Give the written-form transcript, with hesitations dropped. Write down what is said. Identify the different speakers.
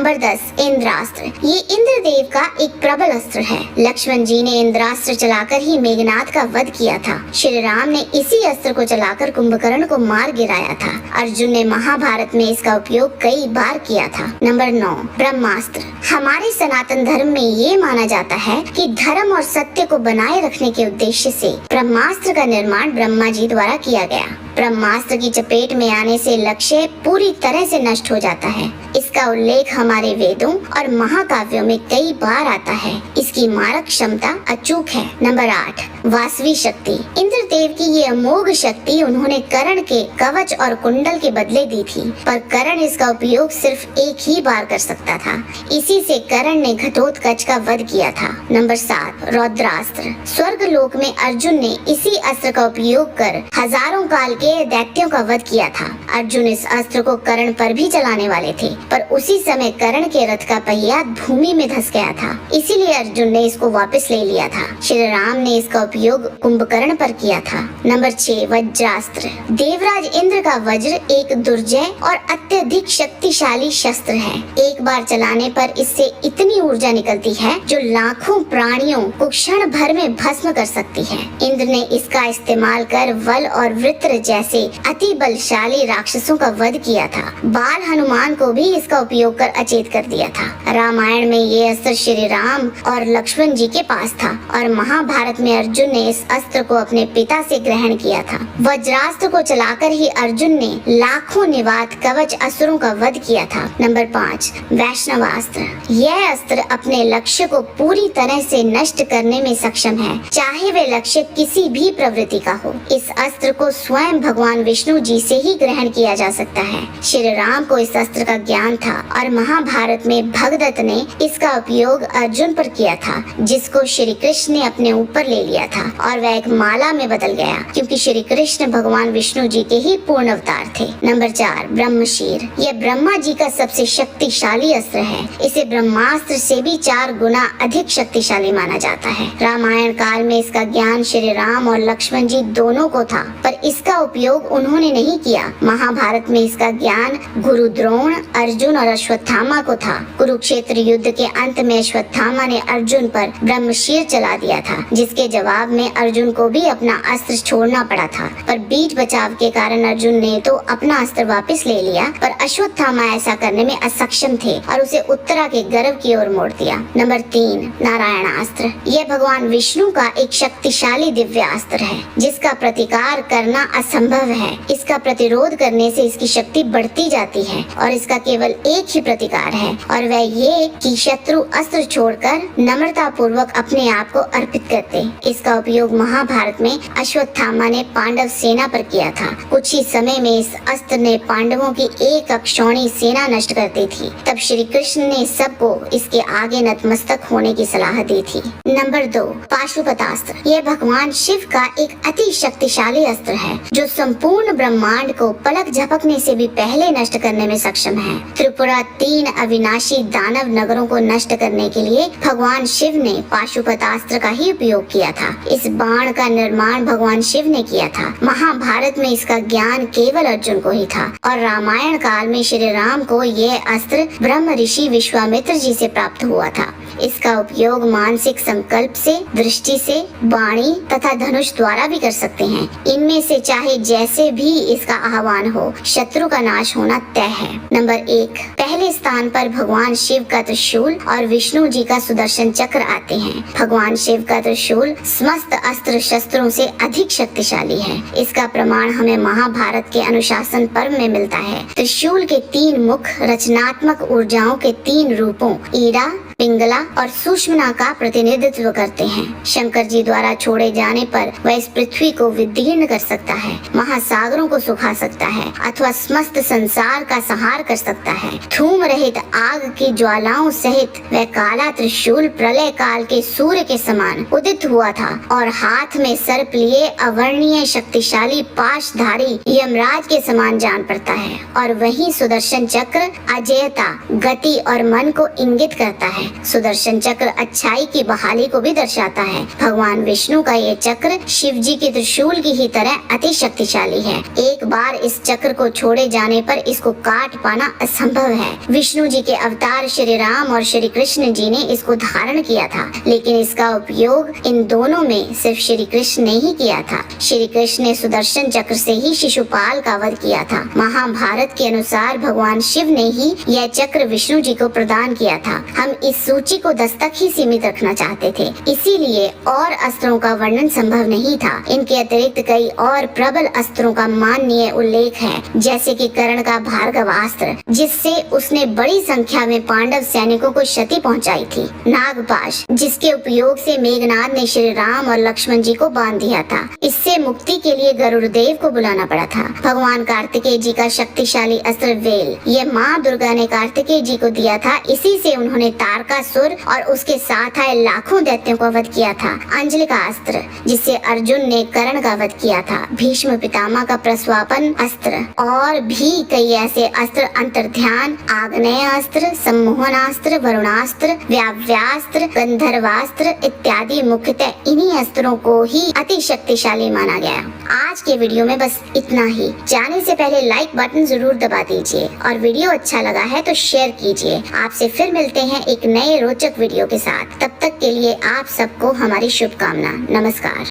Speaker 1: Number 10 इंद्रास्त्र। ये इंद्रदेव का एक प्रबल अस्त्र है। लक्ष्मण जी ने इंद्रास्त्र चलाकर ही मेघनाद का वध किया था। श्री राम ने इसी अस्त्र को चलाकर कुंभकर्ण को मार गिराया था। अर्जुन ने महाभारत में इसका उपयोग कई बार किया था। नंबर 9 ब्रह्मास्त्र। हमारे सनातन धर्म में ये माना जाता है कि धर्म और सत्य को बनाए रखने के उद्देश्य से ब्रह्मास्त्र का निर्माण ब्रह्मा जी द्वारा किया गया। ब्रह्मास्त्र की चपेट में आने से लक्ष्य पूरी तरह से नष्ट हो जाता है। इसका उल्लेख हमारे वेदों और महाकाव्यों में कई बार आता है। इसकी मारक क्षमता अचूक है। नंबर 8 वासवी शक्ति। इंद्रदेव की ये अमोघ शक्ति उन्होंने कर्ण के कवच और कुंडल के बदले दी थी, पर कर्ण इसका उपयोग सिर्फ एक ही बार कर सकता था। इसी से कर्ण ने घटोत्कच का वध किया था। नंबर 7 रौद्रास्त्र। स्वर्ग लोक में अर्जुन ने इसी अस्त्र का उपयोग कर हजारों काल के दैत्यों का वध किया था। अर्जुन इस अस्त्र को कर्ण पर भी चलाने वाले थे, पर उसी समय कर्ण के रथ का पहिया भूमि में धंस गया था। इसीलिए अर्जुन ने इसको वापस ले लिया था। श्री राम ने इसका उपयोग कुंभकर्ण पर किया था। नंबर 6 वज्रास्त्र। देवराज इंद्र का वज्र एक दुर्जय और अत्यधिक शक्तिशाली शस्त्र है। एक बार चलाने पर इससे इतनी ऊर्जा निकलती है जो लाखों प्राणियों को क्षण भर में भस्म कर सकती है। इंद्र ने इसका इस्तेमाल कर वल और वृत्र जैसे अति बलशाली राक्षसों का वध किया था। बाल हनुमान को भी इसका उपयोग कर अचेत कर दिया था। रामायण में ये अस्त्र श्री राम और लक्ष्मण जी के पास था और महाभारत में अर्जुन ने इस अस्त्र को अपने पिता से ग्रहण किया था। वज्रास्त्र को चलाकर ही अर्जुन ने लाखों निवात कवच असुरों का वध किया था। नंबर 5 वैष्णवास्त्र। यह अस्त्र अपने लक्ष्य को पूरी तरह से नष्ट करने में सक्षम है, चाहे वे लक्ष्य किसी भी प्रवृत्ति का हो। इस अस्त्र को स्वयं भगवान विष्णु जी से ही ग्रहण किया जा सकता है। श्री राम को इस अस्त्र का ज्ञान था और महाभारत में भगदत्त ने इसका उपयोग अर्जुन पर किया था, जिसको श्री कृष्ण ने अपने ऊपर ले लिया था और वह एक माला में बदल गया, क्योंकि श्री कृष्ण भगवान विष्णु जी के ही पूर्ण अवतार थे। नंबर 4 ब्रह्मशीर। यह ब्रह्मा जी का सबसे शक्तिशाली अस्त्र है। इसे ब्रह्मास्त्र से भी 4 गुना अधिक शक्तिशाली माना जाता है। रामायण काल में इसका ज्ञान श्री राम और लक्ष्मण जी दोनों को था, पर इसका उपयोग उन्होंने नहीं किया। महाभारत में इसका ज्ञान गुरु द्रोण, अर्जुन और अश्वत्थामा को था। कुरुक्षेत्र युद्ध के अंत में अश्वत्थामा ने अर्जुन पर ब्रह्मशीर चला दिया था, जिसके जवाब में अर्जुन को भी अपना अस्त्र छोड़ना पड़ा था। पर बीच बचाव के कारण अर्जुन ने तो अपना अस्त्र वापस ले लिया, पर अश्वत्थामा ऐसा करने में असक्षम थे और उसे उत्तरा के गर्भ की ओर मोड़ दिया। नंबर 3 नारायणास्त्र। यह भगवान विष्णु का एक शक्तिशाली दिव्य अस्त्र है, जिसका प्रतिकार करना असंभव है। इसका प्रतिरोध करने से इसकी शक्ति बढ़ती जाती है और इसका केवल एक ही प्रतिकार है, और वह ये कि शत्रु अस्त्र छोड़कर नम्रता पूर्वक अपने आप को अर्पित करते। इसका उपयोग महाभारत में अश्वत्थामा ने पांडव सेना पर किया था। कुछ ही समय में इस अस्त्र ने पांडवों की एक अक्षौणी सेना नष्ट कर दी थी। तब श्री कृष्ण ने सबको इसके आगे नतमस्तक होने की सलाह दी थी। नंबर 2 पाशुपतास्त्र। यह भगवान शिव का एक अति शक्तिशाली अस्त्र है, जो संपूर्ण ब्रह्मांड को पलक झपकने से भी पहले नष्ट करने में सक्षम है। त्रिपुरा 3 अविनाशी दानव नगरों को नष्ट करने के लिए भगवान शिव ने पाशुपतास्त्र का ही उपयोग किया था। इस बाण का निर्माण भगवान शिव ने किया था। महाभारत में इसका ज्ञान केवल अर्जुन को ही था और रामायण काल में श्री राम को यह अस्त्र ब्रह्म ऋषि विश्वामित्र जी से प्राप्त हुआ था। इसका उपयोग मानसिक संकल्प से, दृष्टि से, वाणी तथा धनुष द्वारा भी कर सकते हैं। इनमें से चाहे जैसे भी इसका आह्वान हो, शत्रु का नाश होना तय है। नंबर 1 पहले स्थान पर भगवान शिव का त्रिशूल और विष्णु जी का सुदर्शन चक्र आते हैं। भगवान शिव का त्रिशूल समस्त अस्त्र शस्त्रों से अधिक शक्तिशाली है। इसका प्रमाण हमें महाभारत के अनुशासन पर्व में मिलता है। त्रिशूल के 3 मुख रचनात्मक ऊर्जाओं के 3 रूपों ईरा, पिंगला और सूक्ष्मना का प्रतिनिधित्व करते हैं। शंकर जी द्वारा छोड़े जाने पर वह इस पृथ्वी को विदीर्ण कर सकता है, महासागरों को सुखा सकता है अथवा समस्त संसार का संहार कर सकता है। धूम रहित आग की ज्वालाओं सहित वह काला त्रिशूल प्रलय काल के सूर्य के समान उदित हुआ था और हाथ में सर्प लिए अवर्णीय शक्तिशाली पाशधारी यमराज के समान जान पड़ता है। और वही सुदर्शन चक्र अजेयता, गति और मन को इंगित करता है। है। सुदर्शन चक्र अच्छाई की बहाली को भी दर्शाता है। भगवान विष्णु का ये चक्र शिव जी के त्रिशूल की ही तरह अति शक्तिशाली है। एक बार इस चक्र को छोड़े जाने पर इसको काट पाना असंभव है। विष्णु जी के अवतार श्री राम और श्री कृष्ण जी ने इसको धारण किया था, लेकिन इसका उपयोग इन दोनों में सिर्फ श्री कृष्ण ने ही किया था। श्री कृष्ण ने सुदर्शन चक्र से ही शिशुपाल का वध किया था। महाभारत के अनुसार भगवान शिव ने ही यह चक्र विष्णु जी को प्रदान किया था। हम इस सूची को 10 तक ही सीमित रखना चाहते थे, इसीलिए और अस्त्रों का वर्णन संभव नहीं था। इनके अतिरिक्त कई और प्रबल अस्त्रों का माननीय उल्लेख है, जैसे कि कर्ण का भार्गवास्त्र, जिससे उसने बड़ी संख्या में पांडव सैनिकों को क्षति पहुंचाई थी। नागपाश, जिसके उपयोग से मेघनाद ने श्री राम और लक्ष्मण जी को बांध दिया था। इससे मुक्ति के लिए गरुड़ देव को बुलाना पड़ा था। भगवान कार्तिकेय जी का शक्तिशाली अस्त्र वेल, ये माँ दुर्गा ने कार्तिकेय जी को दिया था। इसी से उन्होंने तारकासुर और उसके साथ आए लाखों दैत्यों का वध किया था। अंजलि का अस्त्र, जिससे अर्जुन ने कर्ण का वध किया था। भीष्म पितामह का प्रस्वापन अस्त्र और भी कई ऐसे अस्त्र, अंतर्ध्यान, आग्नेय अस्त्र, सम्मोहनास्त्र, वरुणास्त्र, व्याव्यास्त्र, गंधर्वास्त्र इत्यादि मुख्यतः इन्हीं अस्त्रों को ही अति शक्तिशाली माना गया। आज के वीडियो में बस इतना ही। जाने से पहले लाइक बटन जरूर दबा दीजिए और वीडियो अच्छा लगा है तो शेयर कीजिए। आपसे फिर मिलते हैं एक नए रोचक वीडियो के साथ। तब तक के लिए आप सबको हमारी शुभकामना। नमस्कार।